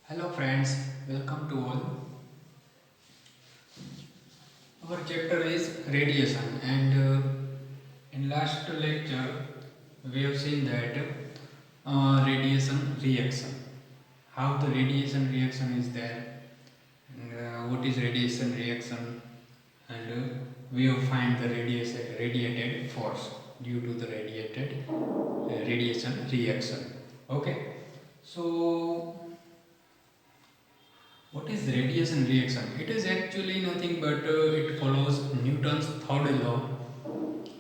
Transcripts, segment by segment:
Hello friends, welcome to all. Our chapter is radiation and in last lecture we have seen that radiation reaction, how the radiation reaction is there and what is radiation reaction and we have find the radiated force due to the radiation reaction. Okay, so what is radiation reaction? It is actually nothing but it follows Newton's third law.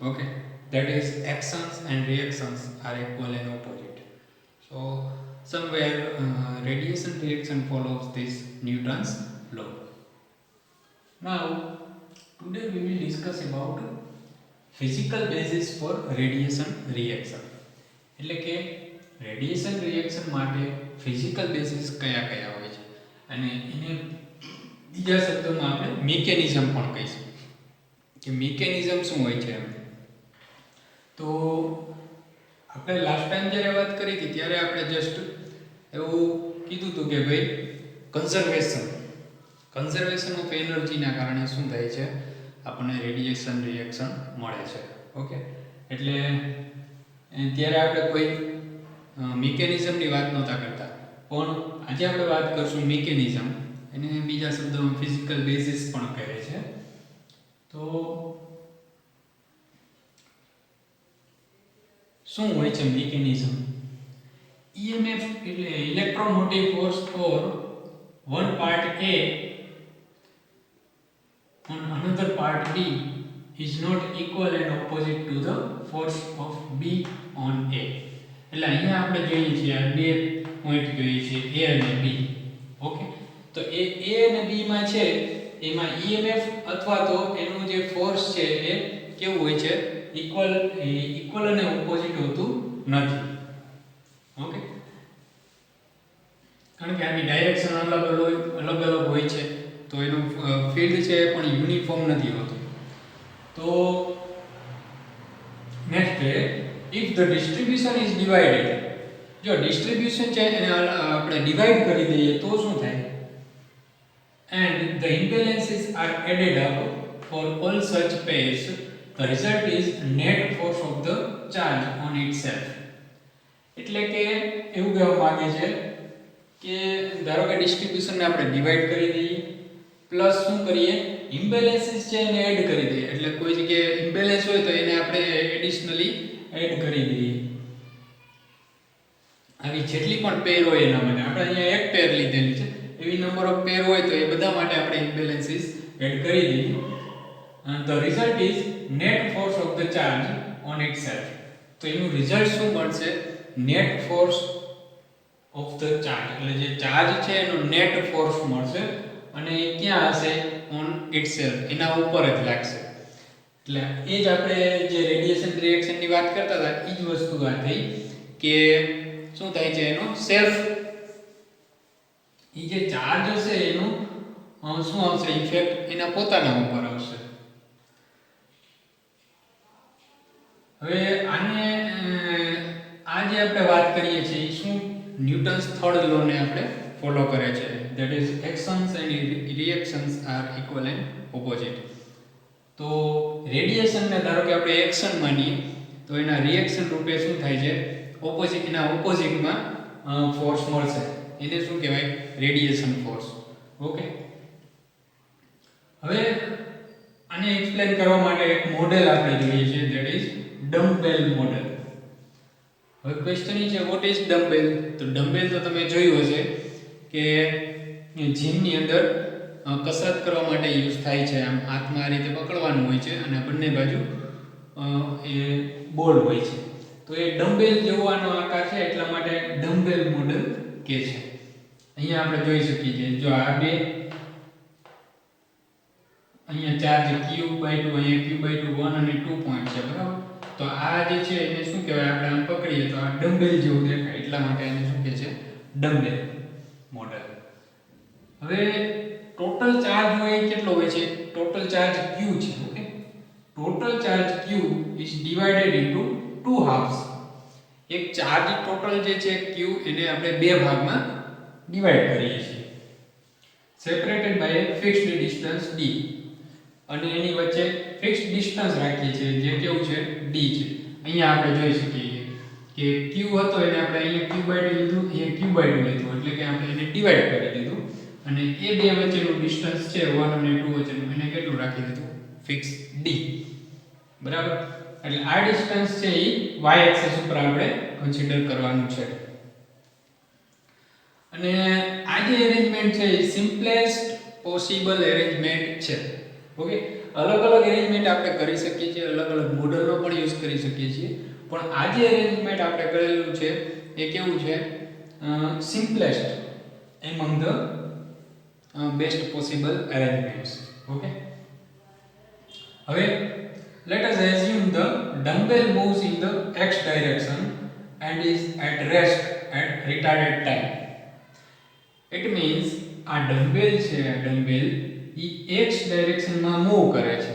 Okay, that is actions and reactions are equal and opposite. So somewhere radiation reaction follows this Newton's law. Now today we will discuss about physical basis for radiation reaction. એટલે કે radiation reaction માટે physical basis કયા કયા હોય છે અને એને બીજા શબ્દોમાં આપણે મિકેનિઝમ પણ કહીશું કે મિકેનિઝમ શું હોય છે એમ. તો આપણે લાસ્ટ ટાઈમ જ્યારે વાત કરી હતી ત્યારે આપણે જસ્ટ એવું કીધું હતું કે ભાઈ કન્ઝર્વેશન ઓફ એનર્જીના કારણે શું થાય છે, આપણને રેડિયેશન રિએક્શન મળે છે. ઓકે, એટલે ત્યારે આપણે કોઈ મિકેનિઝમની વાત નહોતા કરતા, પણ આજે આપણે વાત કરશું મિકેનિઝમ, એને બીજા શબ્દોમાં ફિઝિકલ બેસિસ પણ કહે છે. તો શું હોય છે મિકેનિઝમ? EMF એટલે electromotive force for one part A on another part B is not equal and opposite to the force of B on A. એટલે અહીંયા આપણે જોઈએ છીએ આ બે પોઈન્ટ જોઈએ છીએ A અને B. ઓકે, તો એ A અને B માં છે એમાં EMF અથવા તો એનું જે ફોર્સ છે એ કેવું હોય છે, ઇક્વલ અને ઓપોઝિટ હોતું નથી. ઓકે, કારણ કે આની ડાયરેક્શન અલગ અલગ હોય છે, તો એનું ફિલ્ડ છે પણ યુનિફોર્મ નથી હોતું. તો નેક્સ્ટ છે, if the distribution is divided, જો ડિસ્ટ્રીબ્યુશન છે એને આપણે ડિવાઈડ કરી દઈએ તો શું થાય, and the imbalances are added up for all such pairs, the result is net force of the charge on itself. એટલે કે એવું કહેવા માંગે છે કે ધારો કે ડિસ્ટ્રીબ્યુશનને આપણે ડિવાઈડ કરી દઈએ પ્લસ શું કરીએ, ઇમ્બેલેન્સીસ છે એને એડ કરી દઈએ. એટલે કોઈ જગ્યાએ ઇમ્બેલેન્સ હોય તો એને આપણે એડિશનલી એડ કરી દઈએ. આવી જેટલી પણ પેર હોય એના માટે આપણે અહીંયા એક પેર લીધેલી છે, એવી નંબર ઓફ પેર હોય તો એ બધા માટે આપણે ઇમ્બેલેન્સીસ એડ કરી દઈએ. The result is net force of the charge on itself. તો એનું રિઝલ્ટ શું મળશે, net force of the charge, એટલે જે ચાર્જ છે એનો નેટ ફોર્સ મળશે અને એ ક્યાં હશે, ઓન ઇટસેલ્ફ, એના ઉપર જ લાગશે. એટલે એ જ આપણે જે રેડિયેશન રિએક્શનની વાત કરતા હતા એ જ વસ્તુ આ થઈ કે શું થાય છે, એનો સેલ્ફ, એ જે ચાર્જ હશે એનું શું આવશે, ઇફેક્ટ એના પોતાના ઉપર આવશે. હવે આને આ જે આપણે વાત કરીએ છીએ શું ન્યૂટન્સ થર્ડ લો ને આપણે ફોલો કરે છે, that is actions and reactions are equal and opposite. તો રેડિયેશનને ધારો કે આપણે એક્શન માનીએ તો એના રિએક્શન રૂપે શું થાય છે, ઓપોઝિટ, એના ઓપોઝિટમાં ફોર્સ મળશે, એને શું કહેવાય, રેડિયેશન ફોર્સ. ઓકે, હવે આને એક્સપ્લેન કરવા માટે એક મોડેલ આપણે જોઈએ છીએ, ધેટ ઇઝ ડમ્બેલ મોડેલ. હવે ક્વેશ્ચન છે વોટ ઇઝ ડમ્બેલ? તો ડમ્બેલ તો તમે જોયું હશે કે જીમની અંદર કસરત કરવા માટે યુઝ થાય છે. આમ હાથમાં આ રીતે પકડવાનું હોય છે અને બંને બાજુ એ બોલ હોય છે. તો એ ડમ્બેલ જેવો આનો આકાર છે એટલા માટે ડમ્બેલ મોડેલ કહે છે. અહીંયા આપણે જોઈ શકીએ છીએ, જો આ બે અહીંયા ચાર્જ q/2, અહીંયા q/2 1 અને 2 પોઈન્ટ છે, બરાબર. તો આ જે છે એને શું કહેવાય, આપણે આમ પકડીએ તો આ ડમ્બેલ જેવું દેખાય, એટલા માટે એને શું કહે છે, ડમ્બેલ મોડેલ. હવે ટોટલ ચાર્જ હોય કેટલો હોય છે, ટોટલ ચાર્જ q છે. Okay, total charge q is divided into two halves. એક ચાર્જ ટોટલ જે છે q એને આપણે બે ભાગમાં ડિવાઈડ કરીએ છીએ, separated by a fixed distance d, અને એની વચ્ચે ફિક્સ્ડ ડિસ્ટન્સ રાખીએ છીએ જે કેવું છે d છે. અહીંયા આપણે જોઈ શકીએ કે q હતો એને આપણે અહીંયા q/2 લીધું, અહીંયા q/2 લીધું, એટલે કે આપણે એને ડિવાઈડ કરી દીધું, અને એ બે વચ્ચેનું ડિસ્ટન્સ છે 1 અને 2 વચ્ચેનું, એને કેટલું રાખી દીધું ફિક્સ d. બરાબર, એટલે આ ડિસ્ટન્સ છે એ y એક્સિસ ઉપર આપણે કન્સિડર કરવાનું છે. અને આ જે અરેન્જમેન્ટ છે એ સિમ્પલેસ્ટ પોસિબલ અરેન્જમેન્ટ છે. ઓકે, અલગ અલગ અરેન્જમેન્ટ આપણે કરી શકીએ છીએ, અલગ અલગ મોડલનો પણ યુઝ કરી શકીએ છીએ, પણ આ જે અરેન્જમેન્ટ આપણે કરેલું છે એ કેવું છે simplest among the best possible arrangements. Okay, હવે let us assume the dumbbell moves in the x direction and is at rest at retarded time. It means આ ડમ્બેલ છે, આ ડમ્બેલ ઈ x ડાયરેક્શન માં મૂવ કરે છે.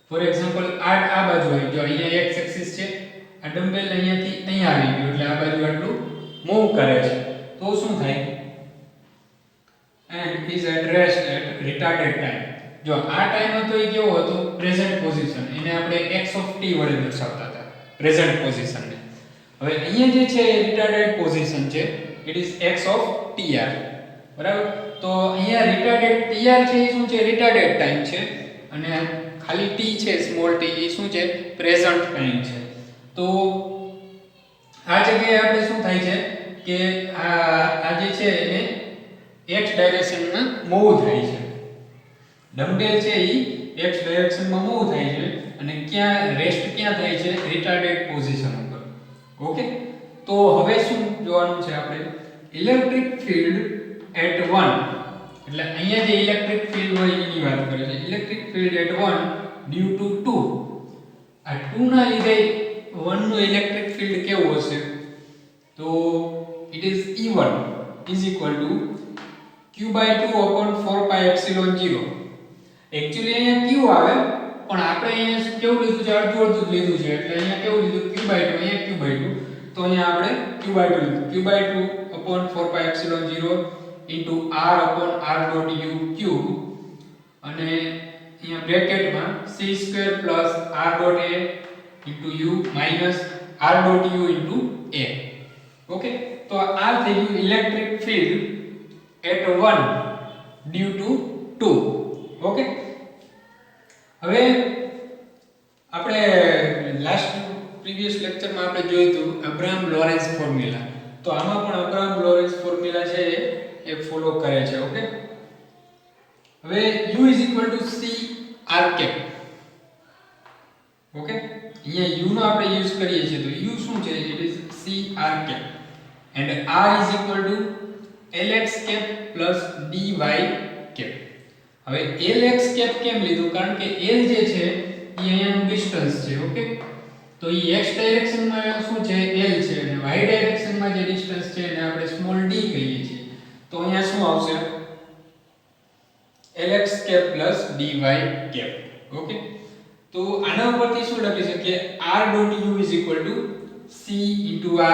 For example આ બાજુ આવી ગયો, અહીંયા x એક્સિસ છે, આ ડમ્બેલ અહીંયાથી અહીંયા આવી ગયો, એટલે આ બાજુ આટલું મૂવ કરે છે, તો શું થાય and is at rest at retarded time. જો આ ટાઈમ હતો એ કેવો હતો પ્રેઝન્ટ પોઝિશન, એને આપણે x ઓફ t વડે દર્શાવતા હતા પ્રેઝન્ટ પોઝિશન ને. હવે અહીંયા જે છે એ રિટાર્ડેડ પોઝિશન છે, it is x of tr. બરાબર, તો અહીંયા રિટાર્ડેડ tr છે એ શું છે રિટાર્ડેડ ટાઈમ છે, અને ખાલી t છે સ્મોલ t એ શું છે પ્રેઝન્ટ ટાઈમ છે. તો આ જગ્યાએ આપણે શું થાય છે કે આ જે છે એને x ડાયરેક્શનમાં મૂવ થાય છે. ડમ્બેલ છે ઈ x ડાયરેક્શનમાં મૂવ થાય છે, અને ક્યાં રેસ્ટ ક્યાં થાય છે રિટાર્ડેડ પોઝિશન ઉપર. ઓકે, તો હવે શું જોવાનું છે આપણે ઇલેક્ટ્રિક ફિલ્ડ એટ 1, એટલે અહીંયા જે ઇલેક્ટ્રિક ફિલ્ડ હોય એની વાત કરે છે. Electric field at 1 due to 2, આ 2 ના લીધે 1 નું ઇલેક્ટ્રિક ફિલ્ડ કેવું હશે, તો it is E1 is equal to q/2/4πε0. Actually અહીંયા q આવે, પણ આપણે અહીંયા કેવું લીધું છે અડધું અડધું લીધું છે, એટલે અહીંયા કેવું લીધું q/2, અહીંયા q/2, તો અહીંયા આપણે q/2 લીધું, q/2/4πε0 into r/r.u cube, અને અહીંયા બ્રેકેટમાં c² + r.a into u minus r.u into a. Okay, તો આ થઈ ગયું electric field at 1 due to 2. Okay, હવે આપણે લાસ્ટ પ્રીવિયસ લેક્ચરમાં આપણે જોયું હતું અબ્રાહમ લોરેન્સ ફોર્મ્યુલા, તો આમાં પણ અબ્રાહમ લોરેન્સ ફોર્મ્યુલા છે એ ફોલો કરે છે. ઓકે, હવે u c r cap. Okay, અહીંયા u નો આપણે યુઝ કરીએ છીએ, તો u શું છે it is c r cap and r is equal to lx cap plus dy cap. હવે lx cap કેમ લીધું, કારણ કે l જે છે એ અહીંયાનું ડિસ્ટન્સ છે. ઓકે, તો એ x ડાયરેક્શનમાં શું છે l છે, અને y ડાયરેક્શનમાં જે ડિસ્ટન્સ છે એને આપણે સ્મોલ d કહીએ છીએ, તો અહીંયા શું આવશે lx cap plus dy cap. Okay, તો આના ઉપરથી શું લખી શકીએ r.u is equal to c into r.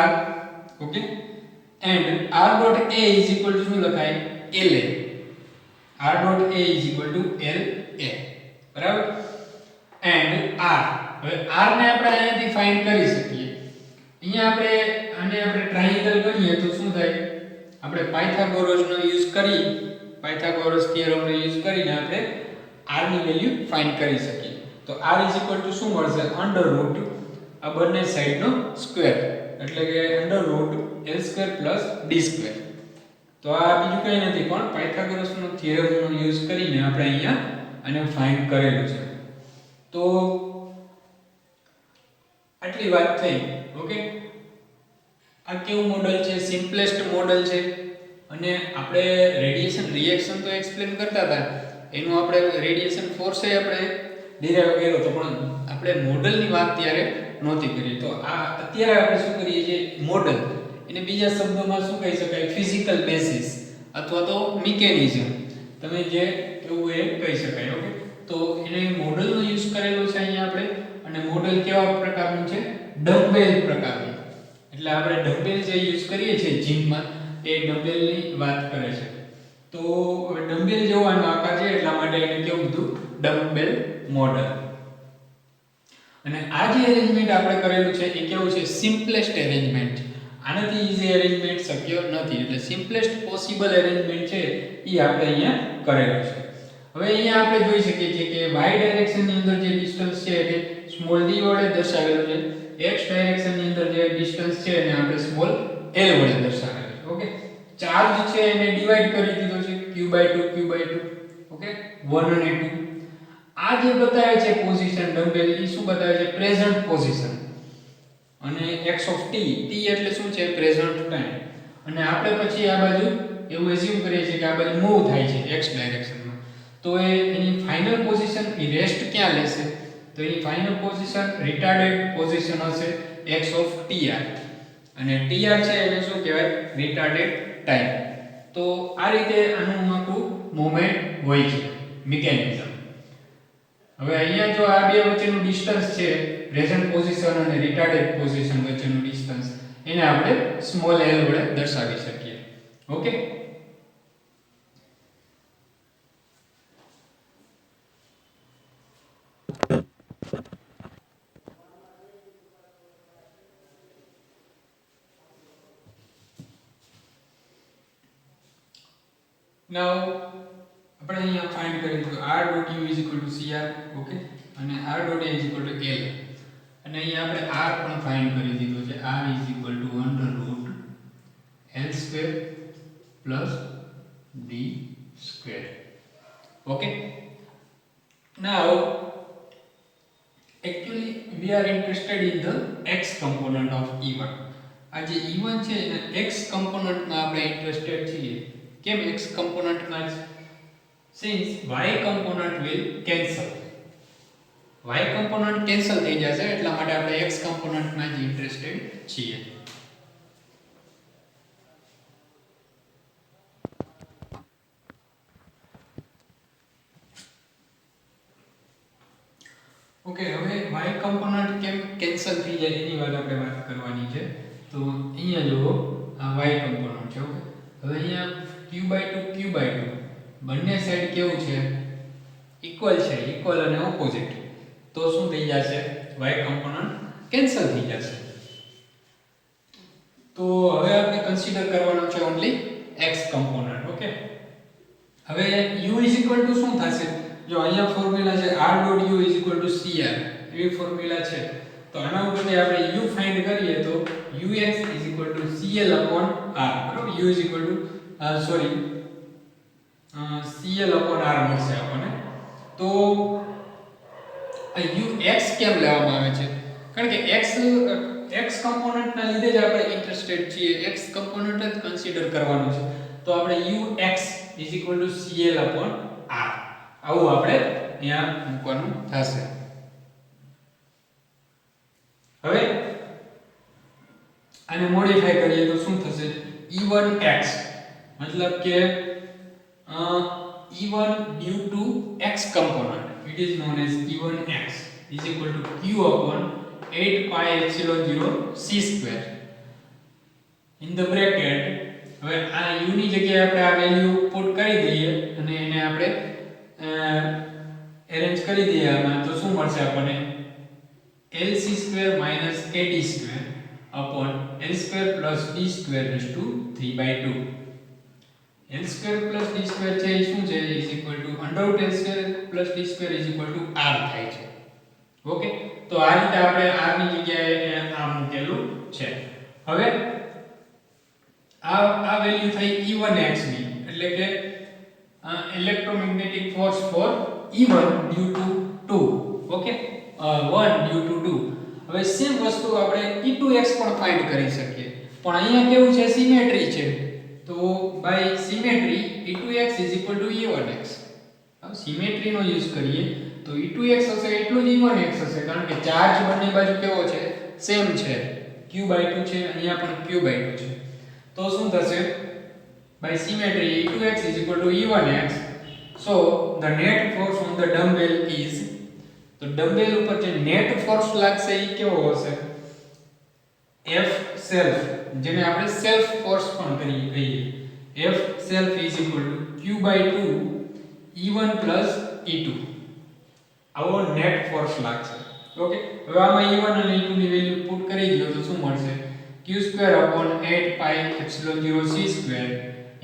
Okay, and r.a is equal to શું લખાય la, r.a is equal to la. બરાબર, and r, હવે r ને આપણે અહીંયાથી ફાઇન્ડ કરી શકીએ. અહીંયા આને આપણે ટ્રાયેંગલ ગણીએ તો શું થાય, આપણે પાયથાગોરસનો યુઝ કરી, પાયથાગોરસ થિયરમનો યુઝ કરીને આપણે r ની વેલ્યુ ફાઇન્ડ કરી શકીએ. તો r is equal to શું મળશે √ આ બંને સાઈડનો સ્ક્વેર, એટલે કે √l² + d². તો આ બીજું કંઈ નથી પણ પાયથાગોરસનો થિયરમનો યુઝ કરીને આપણે અહીંયા આને ફાઇન્ડ કરેલું છે. તો આટલી વાત થઈ. ઓકે, આ કેવું મોડલ છે, સિમ્પલેસ્ટ મોડલ છે, અને આપણે રેડિયેશન રિએક્શન તો એક્સપ્લેન કરતા હતા, એનું આપણે રેડિયેશન ફોર્સ આપણે ડિરાઈવ કર્યો તો, પણ આપણે મોડલની વાત ત્યારે નહોતી કરી. તો આ અત્યારે આપણે શું કરીએ છીએ મોડલ, એને બીજા શબ્દોમાં શું કહી શકાય ફિઝિકલ બેસિસ અથવા તો મિકેનિઝમ, તમે જે કેવું એ કહી શકાય. ઓકે, તો એને મોડલનો યુઝ કરેલો છે અહીંયા આપણે, અને મોડલ કેવા પ્રકારનું છે ડમ્બેલ પ્રકારનું. એટલે આપણે ડમ્બેલ જે યુઝ કરીએ છીએ જીમમાં એ ડમ્બેલની વાત કરે છે. તો ડમ્બેલ જેવો આનો આકાર છે એટલા માટે એને કેવું કીધું ડમ્બેલ મોડલ. અને આ જે અરેન્જમેન્ટ આપણે કરેલું છે એ કેવું છે સિમ્પલેસ્ટ એરેન્જમેન્ટ. આનાથી ઈઝી એરેન્જમેન્ટ શક્ય નથી. એટલે સિમ્પલેસ્ટ પોસિબલ એરેન્જમેન્ટ છે એ આપણે અહીંયા કરેલું છે. હવે અહીંયા આપણે જોઈ શકીએ છીએ કે y ડાયરેક્શનની અંદર જે ડિસ્ટન્સ છે એ સ્મોલ d વડે દર્શાવેલું છે. x ડાયરેક્શનની અંદર જે ડિસ્ટન્સ છે એને આપણે સ્મોલ l વડે દર્શાવેલું છે. ઓકે, ચાર્જ છે એને ડિવાઈડ કરી દીધો છે q/2 ઓકે 1 અને 2. આ જે બતાવે છે પોઝિશન ડમ્બેલ એ શું બતાવે છે પ્રેઝન્ટ પોઝિશન. અને x ઓફ t એટલે શું છે પ્રેઝન્ટ ટાઈમ. અને આપણે પછી આ બાજુ એવું એઝ્યુમ કરીએ છીએ કે આ બાજુ મૂવ થાય છે x ડાયરેક્શનમાં. તો એની ફાઇનલ પોઝિશન એ રેસ્ટ ક્યાં લેશે? તો એની ફાઇનલ પોઝિશન રિટાર્ડેડ પોઝિશન હશે x ઓફ tr. અને tr છે એને શું કહેવાય રિટાર્ડેડ ટાઈમ. તો આ રીતે આનું આખું મોમેન્ટ હોય છે મિકેનિઝમ. હવે અહીંયા જો આ બે વચ્ચેનું ડિસ્ટન્સ છે પ્રેઝન્ટ પોઝિશન અને રિટાર્ડેડ પોઝિશન વચ્ચેનું ડિસ્ટન્સ એને આપણે સ્મોલ l વડે દર્શાવી શકીએ. ઓકે, now આપણે અહીંયા ફાઇન્ડ કરીશું r.u cr. ઓકે, અને r.a l. અને અહીંયા આપણે r પણ ફાઇન્ડ કરી દીધો છે r √l² + d². Okay, now actually we are interested in the x component of e1. આ જે e1 છે એને x component માં આપણે ઇન્ટરેસ્ટેડ છીએ. કેમ x component માં? since y component will cancel. y component cancel થઈ જશે એટલા માટે આપણે x component માં જ ઇન્ટરેસ્ટેડ છીએ. ઓકે, હવે y component કેમ કેન્સલ થઈ જાય એની વાત આપણે વાત કરવાની છે. તો અહીંયા જુઓ આ y component છે. ઓકે, હવે અહીંયા q/2 બંને સાઈડ કેવું છે ઇક્વલ છે, ઇક્વલ અને ઓપોઝિટ. તો શું થઈ જશે y component કેન્સલ થઈ જશે. તો હવે આપણે કન્સિડર કરવાનું છે ઓન્લી x component. ઓકે, હવે u શું થશે? જો અહીંયા ફોર્મ્યુલા છે r.u cr એવી ફોર્મ્યુલા છે. તો આના ઉપરથી આપણે u ફાઇન્ડ કરીએ તો ux cl/r. બરાબર, u cl/r મળશે આપણને. તો ux કેમ લેવામાં આવે છે? કારણ કે x કમ્પોનન્ટ ના લીધે જ આપણે ઇન્ટરેસ્ટેડ છીએ. x કમ્પોનન્ટ જ કન્સિડર કરવાનું છે. તો આપણે ux cl/r આવું આપણે અહીંયા મૂકવાનું થશે. હવે આને મોડિફાઈ કરીએ તો શું થશે? e1x મતલબ કે e1 due to x component, it is known as e1x is equal to q/8πε0c². in the bracket હવે આ u ની જગ્યાએ આપણે આ વેલ્યુ પુટ કરી દઈએ અને એને આપણે અરેન્જ કરી દઈએ આમાં. તો શું મળશે આપણને? lc² - ad² upon l² + d²/3/2. l² + d² છે એ શું છે? is equal to √l² + d² = r થાય છે. ઓકે, તો આ રીતે આપણે r ની જગ્યાએ આ મૂકેલું છે. હવે આ વેલ્યુ થઈ e1x ની, એટલે કે electromagnetic force for e1 due to 2. Okay, 1 due to 2. હવે સેમ વસ્તુ આપણે e2x પણ ફાઇન્ડ કરી શકીએ. પણ અહીંયા કેવું છે? સિમેટ્રી છે. તો બાય સિમેટ્રી e2x = e1x. હવે સિમેટ્રી નો યુઝ કરીએ તો e2x હશે એટલું જ e1x હશે, કારણ કે ચાર્જ બંને બાજુ કેવો છે? સેમ છે. q/2 છે, અહીંયા પણ q/2 છે. તો શું થશે? by symmetry e2x = e1x. so the net force on the dumbbell is, તો ડમ્બેલ ઉપર જે નેટ ફોર્સ લાગશે એ કેવો હશે? f self જેને આપણે સેલ્ફ ફોર્સ પણ કહીએ. F self is equal to Q/2 E1 plus E2. આવો નેટ ફોર્સ લાગશે. ઓકે, હવે આમાં E1 અને E2 ની વેલ્યુ પુટ કરી દો તો શું મળશે? Q² 8 pi epsilon 0 c²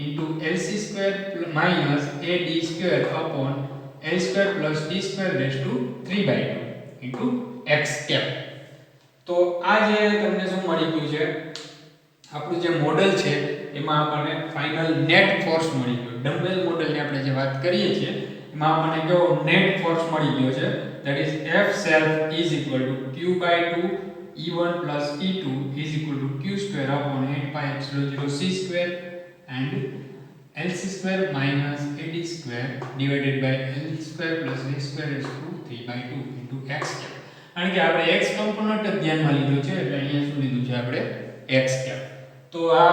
into LC² minus AD² L² plus D² raised to 3/2 into x cap. તો આ જે તમને શું મળી ગયું છે, આપણું જે મોડેલ છે એમાં આપણને ફાઇનલ નેટ ફોર્સ મળી ગયો. ડમ્બેલ મોડેલની આપણે જે વાત કરીએ છીએ એમાં આપણને કેવો નેટ ફોર્સ મળી ગયો છે, that is F self is equal to Q/2 E1 plus E2 is equal to Q² 8 pi epsilon 0 c² and LC² minus AD² divided by L² plus A² raised to 3/2 into x cap. કારણ કે આપણે x component જ ધ્યાનમાં લીધો છે એટલે અહીંયા શું લીધું છે આપણે x cap. તો આ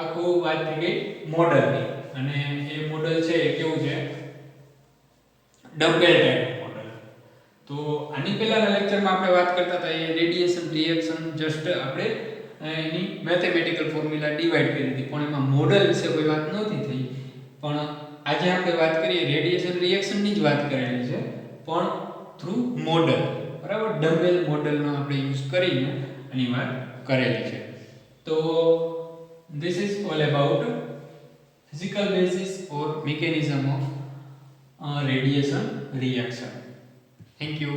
આખું વાત થઈ ગઈ મોડલની, અને એ મોડલ છે એ કેવું છે, ડમ્બેલ ટાઈપ મોડલ. તો આની પહેલાના લેક્ચરમાં આપણે વાત કરતા હતા એ રેડિયેશન રિએક્શન જસ્ટ આપણે એની મેથેમેટિકલ ફોર્મ્યુલા ડિવાઇડ કરી હતી, પણ એમાં મોડલ વિશે કોઈ વાત નહોતી થઈ. પણ આજે આપણે વાત કરીએ રેડિયેશન રિએક્શનની જ વાત કરેલી છે, પણ થ્રુ મોડલ. બરાબર, ડમ્બેલ મોડલનો આપણે યુઝ કરીને આની વાત કરેલી છે. તો this is all about physical basis or mechanism of radiation reaction. Thank you.